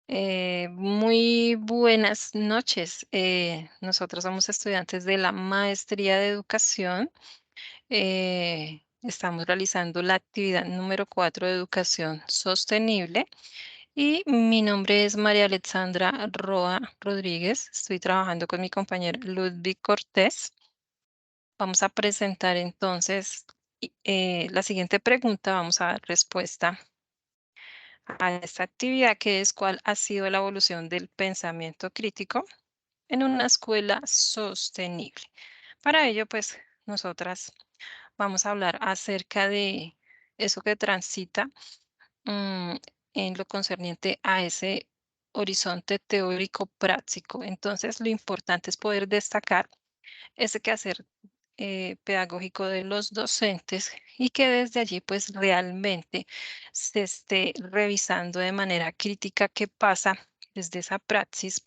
Muy buenas noches. Nosotros somos estudiantes de la Maestría de Educación. Estamos realizando la actividad número 4 de Educación Sostenible y mi nombre es María Alexandra Roa Rodríguez. Estoy trabajando con mi compañero Ludwig Cortés. Vamos a presentar entonces la siguiente pregunta. Vamos a dar respuesta a esta actividad, que es: ¿cuál ha sido la evolución del pensamiento crítico en una escuela sostenible? Para ello, pues, nosotras vamos a hablar acerca de eso que transita mm, en lo concerniente a ese horizonte teórico práctico. Entonces, lo importante es poder destacar ese quehacer pedagógico de los docentes, y que desde allí pues realmente se esté revisando de manera crítica qué pasa desde esa praxis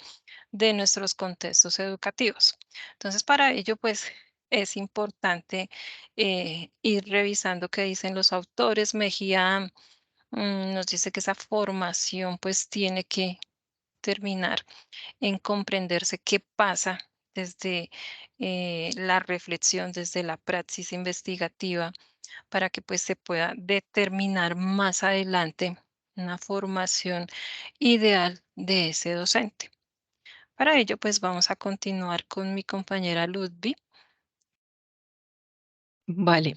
de nuestros contextos educativos. Entonces, para ello pues es importante ir revisando qué dicen los autores. Mejía nos dice que esa formación pues tiene que terminar en comprenderse qué pasa desde la reflexión, desde la praxis investigativa, para que pues se pueda determinar más adelante una formación ideal de ese docente. Para ello, pues vamos a continuar con mi compañera Ludvi. Vale,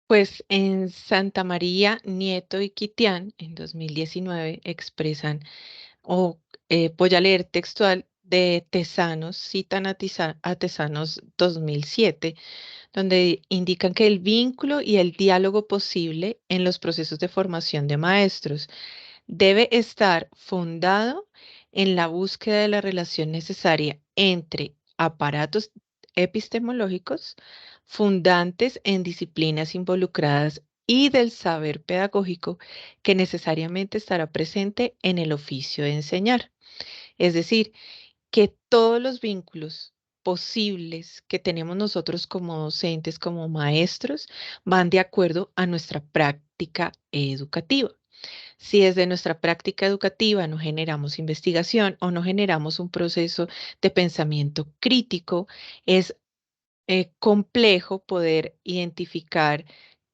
pues en Santa María, Nieto y Quitián, en 2019, expresan, voy a leer textual de Tesanos, citan a Tesanos 2007, donde indican que el vínculo y el diálogo posible en los procesos de formación de maestros debe estar fundado en la búsqueda de la relación necesaria entre aparatos epistemológicos fundantes en disciplinas involucradas y del saber pedagógico que necesariamente estará presente en el oficio de enseñar. Es decir, que todos los vínculos posibles que tenemos nosotros como docentes, como maestros, van de acuerdo a nuestra práctica educativa. Si desde nuestra práctica educativa no generamos investigación o no generamos un proceso de pensamiento crítico, es complejo poder identificar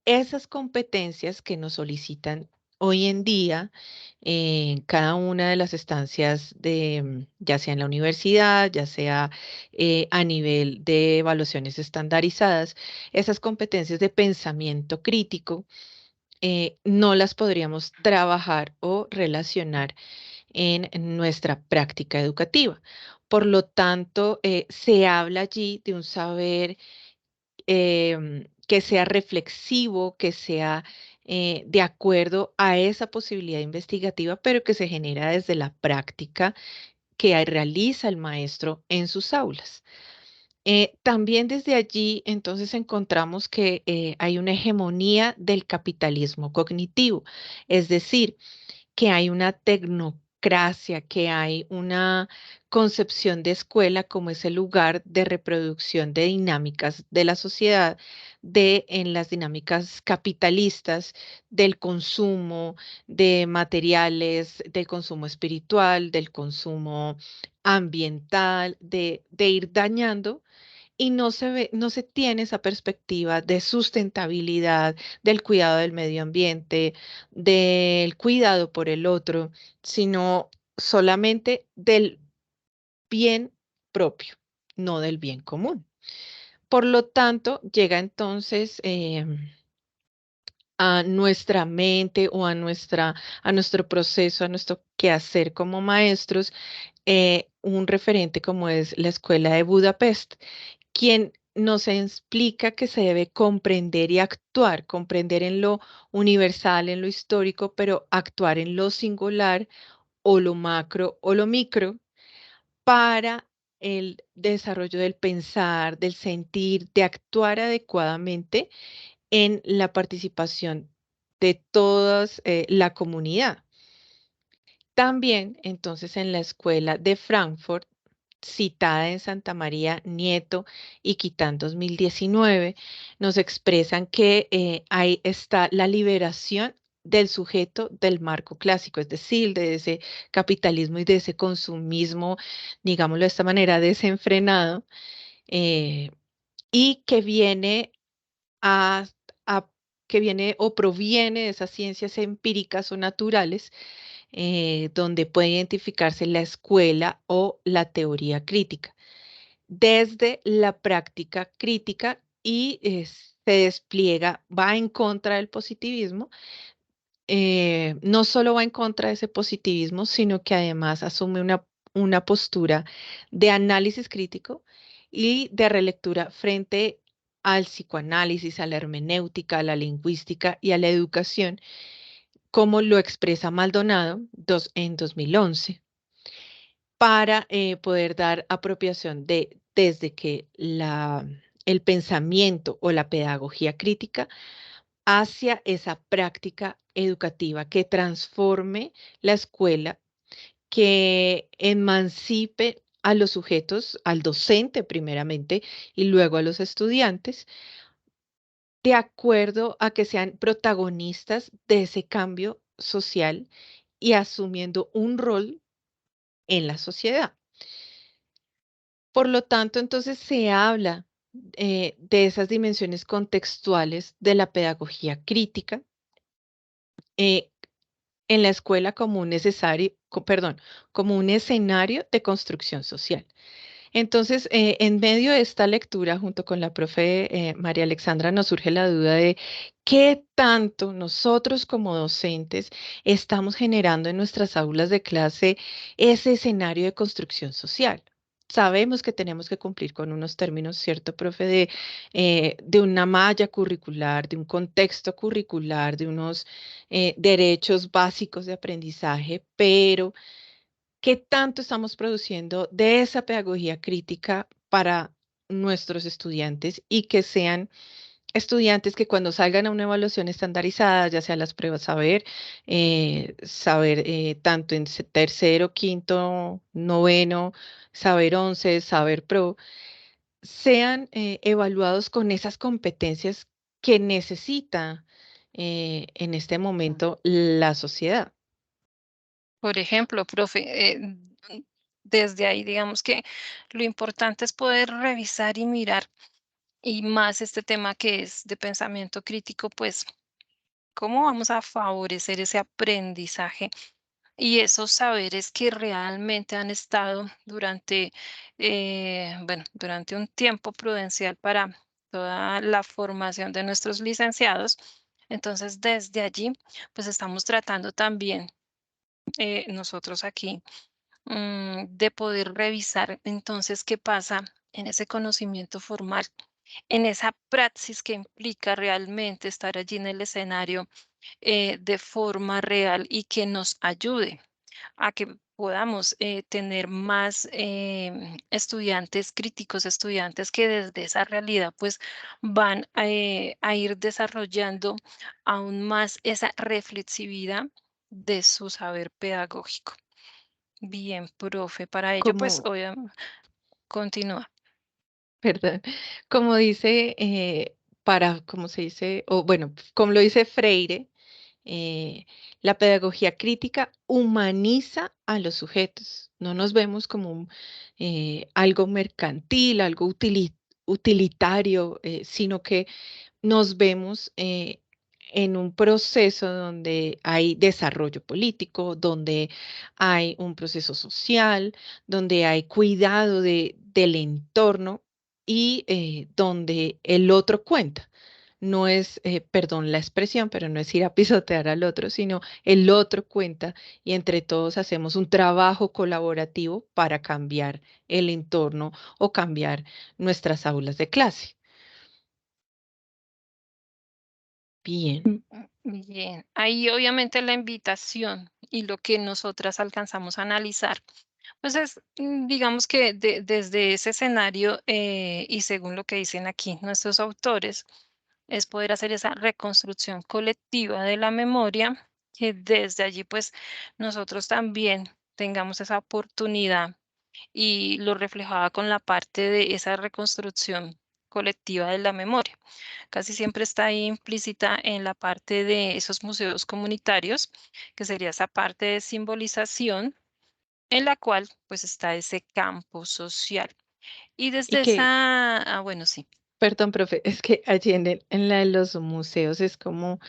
esas competencias que nos solicitan hoy en día en cada una de las estancias ya sea en la universidad, ya sea a nivel de evaluaciones estandarizadas, esas competencias de pensamiento crítico no las podríamos trabajar o relacionar en nuestra práctica educativa. Por lo tanto, se habla allí de un saber que sea reflexivo, que sea de acuerdo a esa posibilidad investigativa, pero que se genera desde la práctica que realiza el maestro en sus aulas. También desde allí, entonces, encontramos que hay una hegemonía del capitalismo cognitivo, es decir, que hay una tecnocracia, que hay una concepción de escuela como ese lugar de reproducción de dinámicas de la sociedad, en las dinámicas capitalistas del consumo de materiales, del consumo espiritual, del consumo ambiental, de ir dañando y no se tiene esa perspectiva de sustentabilidad, del cuidado del medio ambiente, del cuidado por el otro, sino solamente del bien propio, no del bien común. Por lo tanto, llega entonces a nuestra mente o a nuestro proceso, a nuestro quehacer como maestros, un referente como es la Escuela de Budapest, quien nos explica que se debe comprender y actuar, comprender en lo universal, en lo histórico, pero actuar en lo singular o lo macro o lo micro para el desarrollo del pensar, del sentir, de actuar adecuadamente en la participación de toda la comunidad. También, entonces, en la escuela de Frankfurt, citada en Santa María Nieto y Quitán 2019, nos expresan que ahí está la liberación del sujeto del marco clásico, es decir, de ese capitalismo y de ese consumismo, digámoslo de esta manera, desenfrenado, eh, y que viene a, a- que viene o proviene de esas ciencias empíricas o naturales, donde puede identificarse la escuela o la teoría crítica desde la práctica crítica y se despliega, va en contra del positivismo. No solo va en contra de ese positivismo, sino que además asume una postura de análisis crítico y de relectura frente al psicoanálisis, a la hermenéutica, a la lingüística y a la educación, como lo expresa Maldonado en 2011 para poder dar apropiación desde que el pensamiento o la pedagogía crítica hacia esa práctica educativa que transforme la escuela, que emancipe a los sujetos, al docente primeramente y luego a los estudiantes, de acuerdo a que sean protagonistas de ese cambio social y asumiendo un rol en la sociedad. Por lo tanto, entonces se habla de esas dimensiones contextuales de la pedagogía crítica eh, en la escuela como un perdón, como un escenario de construcción social. Entonces, en medio de esta lectura, junto con la profe María Alexandra, nos surge la duda de qué tanto nosotros como docentes estamos generando en nuestras aulas de clase ese escenario de construcción social. Sabemos que tenemos que cumplir con unos términos, ¿cierto, profe? De una malla curricular, de un contexto curricular, de unos derechos básicos de aprendizaje, pero ¿qué tanto estamos produciendo de esa pedagogía crítica para nuestros estudiantes y que sean estudiantes que cuando salgan a una evaluación estandarizada, ya sea las pruebas saber tanto en tercero, quinto, noveno, saber 11, saber pro, sean evaluados con esas competencias que necesita en este momento la sociedad? Por ejemplo, profe, desde ahí digamos que lo importante es poder revisar y mirar, y más este tema que es de pensamiento crítico, pues, ¿cómo vamos a favorecer ese aprendizaje y esos saberes que realmente han estado durante, bueno, durante un tiempo prudencial para toda la formación de nuestros licenciados? Entonces, desde allí, pues estamos tratando también nosotros aquí de poder revisar entonces qué pasa en ese conocimiento formal, en esa praxis que implica realmente estar allí en el escenario de forma real y que nos ayude a que podamos tener más estudiantes críticos, estudiantes que desde esa realidad pues van a ir desarrollando aún más esa reflexividad de su saber pedagógico. Bien, profe, para ello pues Como continúa. ¿Verdad? Como dice, como se dice, o bueno, como lo dice Freire, la pedagogía crítica humaniza a los sujetos. No nos vemos como algo mercantil, algo utilitario, sino que nos vemos en un proceso donde hay desarrollo político, donde hay un proceso social, donde hay cuidado del entorno y donde el otro cuenta. No es, perdón la expresión, pero no es ir a pisotear al otro, sino el otro cuenta y entre todos hacemos un trabajo colaborativo para cambiar el entorno o cambiar nuestras aulas de clase. Bien. Bien, ahí obviamente la invitación y lo que nosotras alcanzamos a analizar, pues es, digamos que desde ese escenario y según lo que dicen aquí nuestros autores, es poder hacer esa reconstrucción colectiva de la memoria, que desde allí pues nosotros también tengamos esa oportunidad y lo reflejaba con la parte de esa reconstrucción. colectiva de la memoria. Casi siempre está ahí implícita en la parte de esos museos comunitarios, que sería esa parte de simbolización en la cual pues está ese campo social. Y Y desde que, esa, bueno, sí. perdón, profe, es que allí en la de los museos es como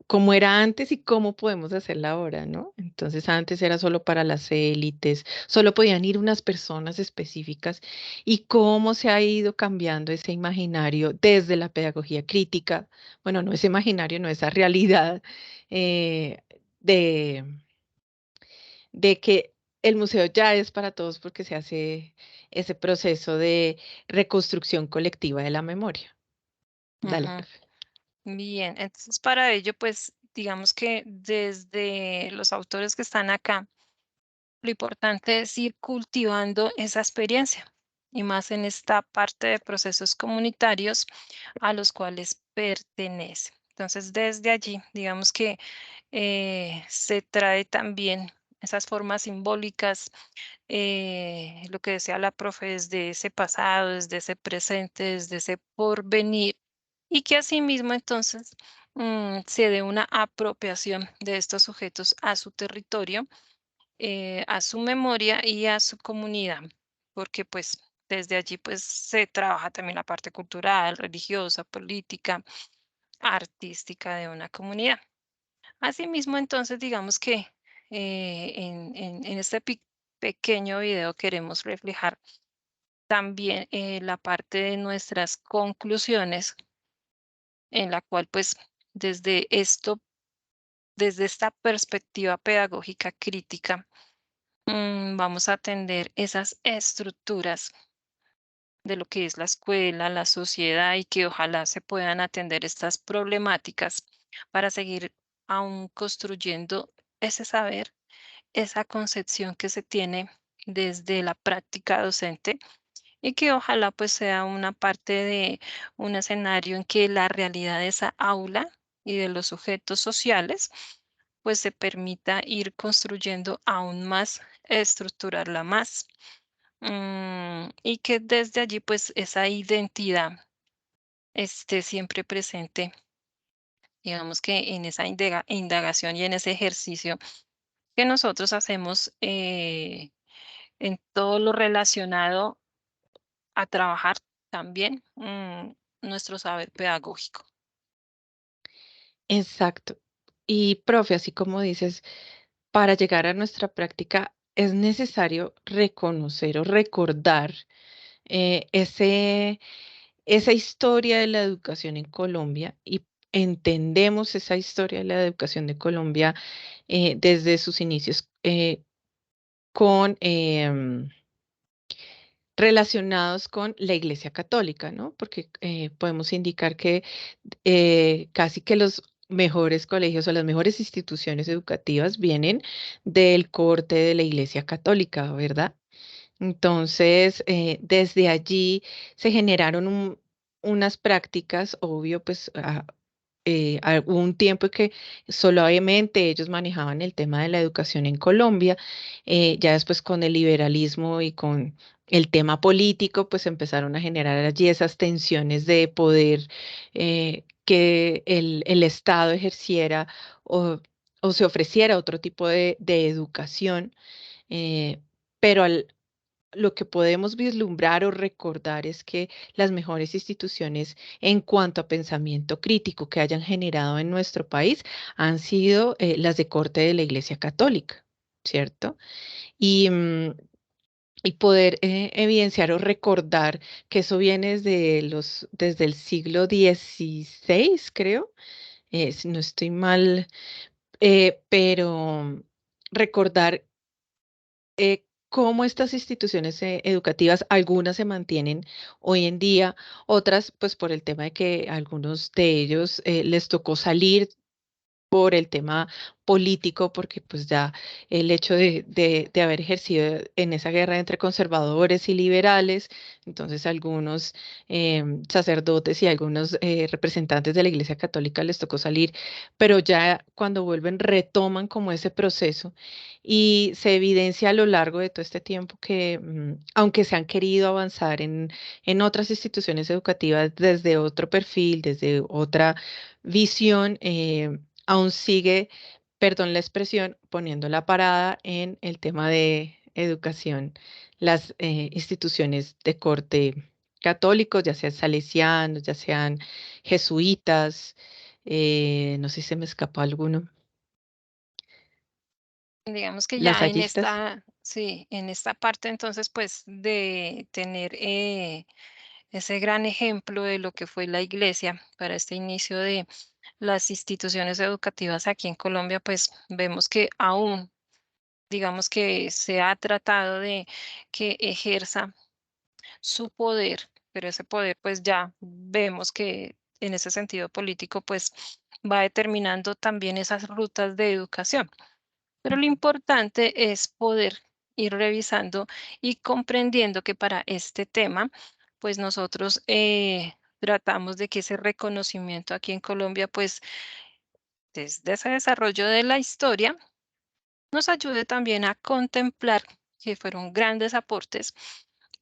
cómo era antes y cómo podemos hacerla ahora, ¿no? Entonces antes era solo para las élites, solo podían ir unas personas específicas y cómo se ha ido cambiando ese imaginario desde la pedagogía crítica, bueno, no ese imaginario, no esa realidad eh, de, de que el museo ya es para todos porque se hace ese proceso de reconstrucción colectiva de la memoria. Dale, Ujú. profe. Bien, entonces para ello, pues digamos que desde los autores que están acá, lo importante es ir cultivando esa experiencia y más en esta parte de procesos comunitarios a los cuales pertenece. Entonces, desde allí, digamos que se trae también esas formas simbólicas, lo que decía la profe, desde ese pasado, desde ese presente, desde ese porvenir, y que asimismo entonces se dé una apropiación de estos sujetos a su territorio, a su memoria y a su comunidad, porque pues desde allí pues se trabaja también la parte cultural, religiosa, política, artística de una comunidad. Asimismo, entonces, digamos que en este pequeño video queremos reflejar también la parte de nuestras conclusiones, en la cual, pues, desde esto, desde esta perspectiva pedagógica crítica, vamos a atender esas estructuras de lo que es la escuela, la sociedad y que ojalá se puedan atender estas problemáticas para seguir aún construyendo ese saber, esa concepción que se tiene desde la práctica docente y que ojalá pues sea una parte de un escenario en que la realidad de esa aula y de los sujetos sociales pues se permita ir construyendo aún más, estructurarla más, y que desde allí pues esa identidad esté siempre presente, digamos que en esa indagación y en ese ejercicio que nosotros hacemos en todo lo relacionado a trabajar también nuestro saber pedagógico. Exacto. Y profe, así como dices, para llegar a nuestra práctica es necesario reconocer o recordar esa historia de la educación en Colombia y entendemos esa historia de la educación de Colombia desde sus inicios con relacionados con la Iglesia Católica, ¿no? Porque podemos indicar que casi que los mejores colegios o las mejores instituciones educativas vienen del corte de la Iglesia Católica, ¿verdad? Entonces, desde allí se generaron unas prácticas, obvio, pues hubo un tiempo que solamente ellos manejaban el tema de la educación en Colombia, ya después con el liberalismo y con el tema político, pues empezaron a generar allí esas tensiones de poder que el Estado ejerciera o se ofreciera otro tipo de educación. eh, pero lo que podemos vislumbrar o recordar es que las mejores instituciones en cuanto a pensamiento crítico que hayan generado en nuestro país han sido las de corte de la Iglesia Católica, ¿cierto? Y, y poder evidenciar o recordar que eso viene desde el siglo XVI, creo, si no estoy mal, pero recordar cómo estas instituciones educativas, algunas se mantienen hoy en día, otras pues por el tema de que a algunos de ellos les tocó salir por el tema político, porque pues ya el hecho de haber ejercido en esa guerra entre conservadores y liberales, entonces algunos sacerdotes y algunos representantes de la Iglesia Católica les tocó salir, pero ya cuando vuelven retoman como ese proceso y se evidencia a lo largo de todo este tiempo que aunque se han querido avanzar en otras instituciones educativas desde otro perfil, desde otra visión, aún sigue, perdón la expresión, poniendo la parada en el tema de educación, las instituciones de corte católicos, ya sean salesianos, ya sean jesuitas, no sé si se me escapó alguno, Digamos que ya en lasallistas. esta, sí, en esta parte entonces, pues de tener ese gran ejemplo de lo que fue la iglesia para este inicio de las instituciones educativas aquí en Colombia, pues vemos que aún, digamos que se ha tratado de que ejerza su poder, pero ese poder pues ya vemos que en ese sentido político pues va determinando también esas rutas de educación. Pero lo importante es poder ir revisando y comprendiendo que para este tema, pues nosotros tratamos de que ese reconocimiento aquí en Colombia, pues desde ese desarrollo de la historia, nos ayude también a contemplar que fueron grandes aportes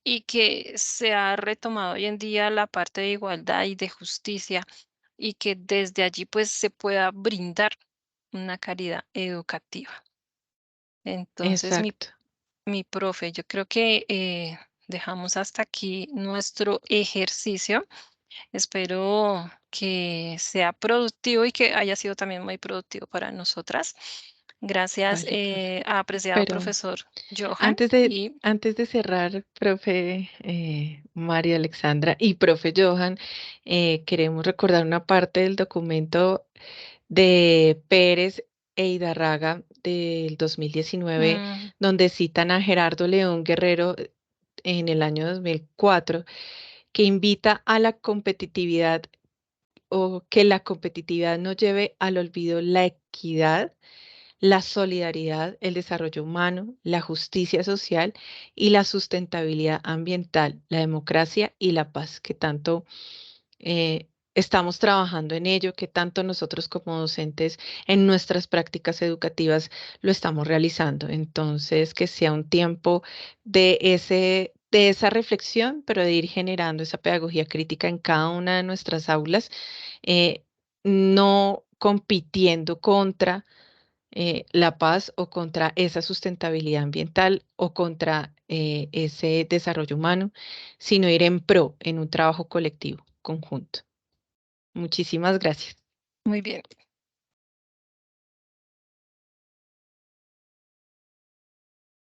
y que se ha retomado hoy en día la parte de igualdad y de justicia y que desde allí pues se pueda brindar una calidad educativa. Entonces, Exacto. mi profe, yo creo que dejamos hasta aquí nuestro ejercicio. Espero que sea productivo y que haya sido también muy productivo para nosotras. Gracias, Vale, profe. apreciado Pero profesor Johan. antes de, Y antes de cerrar, profe María Alexandra y profe Johan, queremos recordar una parte del documento de Pérez e Hidarraga del 2019, mm, donde citan a Gerardo León Guerrero en el año 2004, que invita a la competitividad o que la competitividad no lleve al olvido la equidad, la solidaridad, el desarrollo humano, la justicia social y la sustentabilidad ambiental, la democracia y la paz, que tanto estamos trabajando en ello, que tanto nosotros como docentes en nuestras prácticas educativas lo estamos realizando. Entonces, que sea un tiempo de esa reflexión, pero de ir generando esa pedagogía crítica en cada una de nuestras aulas, eh, no compitiendo contra la paz o contra esa sustentabilidad ambiental o contra ese desarrollo humano, sino ir en pro, en un trabajo colectivo, conjunto. Muchísimas gracias. muy bien.